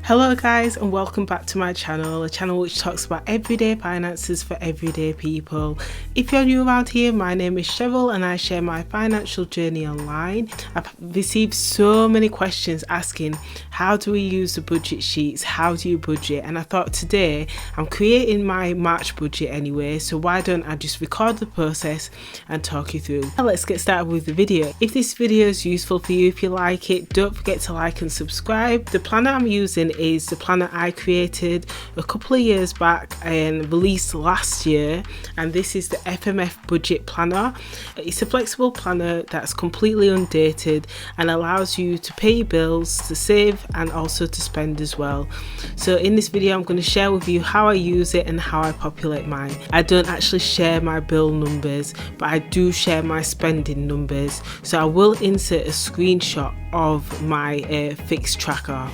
Hello guys, and welcome back to my channel, a channel which talks about everyday finances for everyday people. If you're new around here, my name is Cheryl and I share my financial journey online. I've received so many questions asking, how do we use the budget sheets, how do you budget? And I thought today I'm creating my March budget anyway, so why don't I just record the process and talk you through. Now let's get started with the video. If this video is useful for you, if you like it, don't forget to like and subscribe. The planner I'm using is the planner I created a couple of years back and released last year, and this is the FMF budget planner. It's a flexible planner that's completely undated and allows you to pay your bills, to save and also to spend as well. So in this video I'm going to share with you how I use it and how I populate mine. I don't actually share my bill numbers, but I do share my spending numbers, so I will insert a screenshot of my fixed tracker.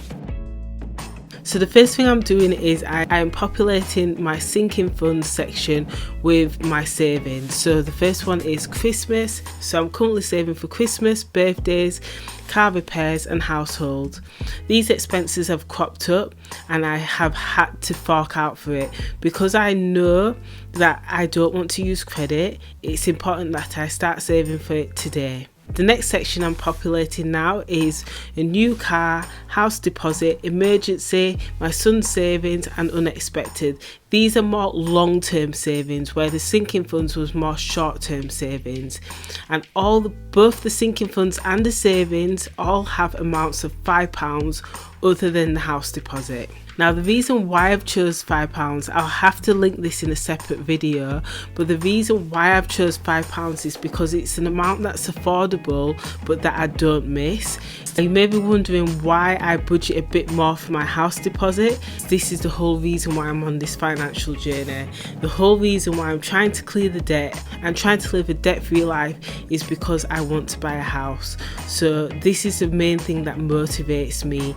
So the first thing I'm doing is I am populating my sinking funds section with my savings. So the first one is Christmas. So I'm currently saving for Christmas, birthdays, car repairs and household. These expenses have cropped up and I have had to fork out for it. Because I know that I don't want to use credit, it's important that I start saving for it today. The next section I'm populating now is a new car, house deposit, emergency, my son's savings and unexpected. These are more long-term savings, where the sinking funds was more short-term savings. And both the sinking funds and the savings all have amounts of £5 other than the house deposit. Now the reason why I've chose £5, I'll have to link this in a separate video, but the reason why I've chose £5 is because it's an amount that's affordable but that I don't miss. You may be wondering why I budget a bit more for my house deposit. This is the whole reason why I'm on this financial journey. The whole reason why I'm trying to clear the debt and trying to live a debt-free life is because I want to buy a house. So this is the main thing that motivates me.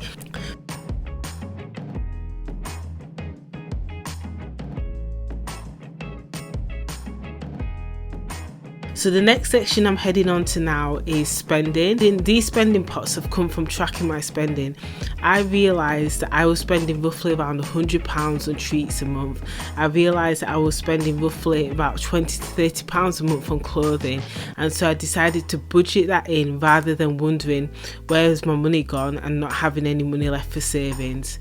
So the next section I'm heading on to now is spending. These spending pots have come from tracking my spending. I realised that I was spending roughly around £100 on treats a month. I realised that I was spending roughly about £20 to £30 a month on clothing, and so I decided to budget that in rather than wondering where has my money gone and not having any money left for savings.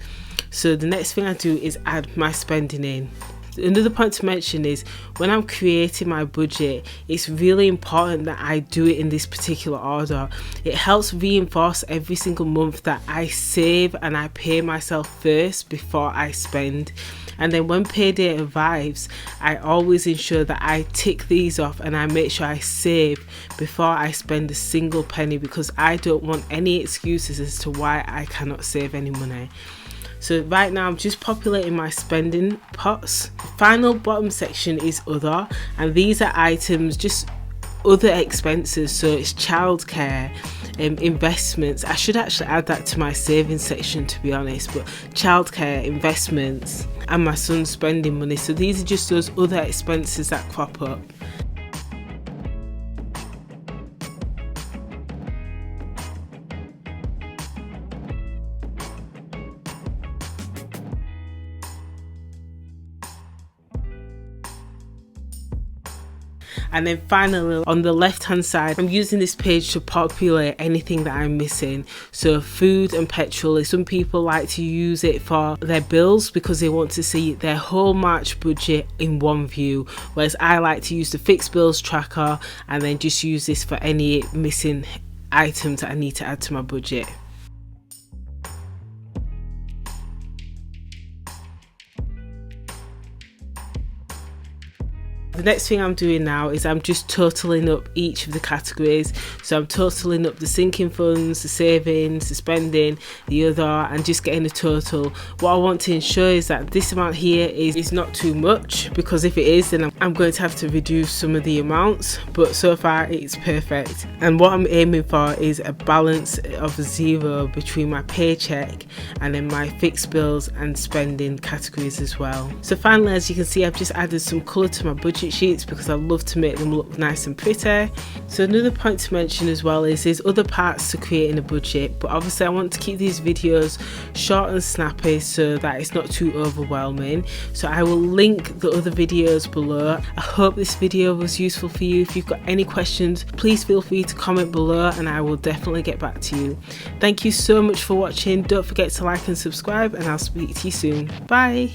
So the next thing I do is add my spending in. Another point to mention is when I'm creating my budget, it's really important that I do it in this particular order. It helps reinforce every single month that I save and I pay myself first before I spend. And then when payday arrives, I always ensure that I tick these off and I make sure I save before I spend a single penny, because I don't want any excuses as to why I cannot save any money. So right now I'm just populating my spending pots. The final bottom section is other, and these are items, just other expenses. So it's childcare, investments. I should actually add that to my savings section, to be honest, but childcare, investments and my son's spending money. So these are just those other expenses that crop up. And then finally on the left hand side, I'm using this page to populate anything that I'm missing. So food and petrol. Some people like to use it for their bills because they want to see their whole March budget in one view, whereas I like to use the fixed bills tracker and then just use this for any missing items that I need to add to my budget. The next thing I'm doing now is I'm just totaling up each of the categories. So I'm totaling up the sinking funds, the savings, the spending, the other, and just getting a total. What I want to ensure is that this amount here is not too much, because if it is, then I'm going to have to reduce some of the amounts, but so far it's perfect. And what I'm aiming for is a balance of 0 between my paycheck and then my fixed bills and spending categories as well. So finally, as you can see, I've just added some colour to my budget budget sheets because I love to make them look nice and pretty. So another point to mention as well is there's other parts to creating a budget, but obviously I want to keep these videos short and snappy so that it's not too overwhelming. So I will link the other videos below. I hope this video was useful for you. If you've got any questions, please feel free to comment below and I will definitely get back to you. Thank you so much for watching. Don't forget to like and subscribe, and I'll speak to you soon. Bye.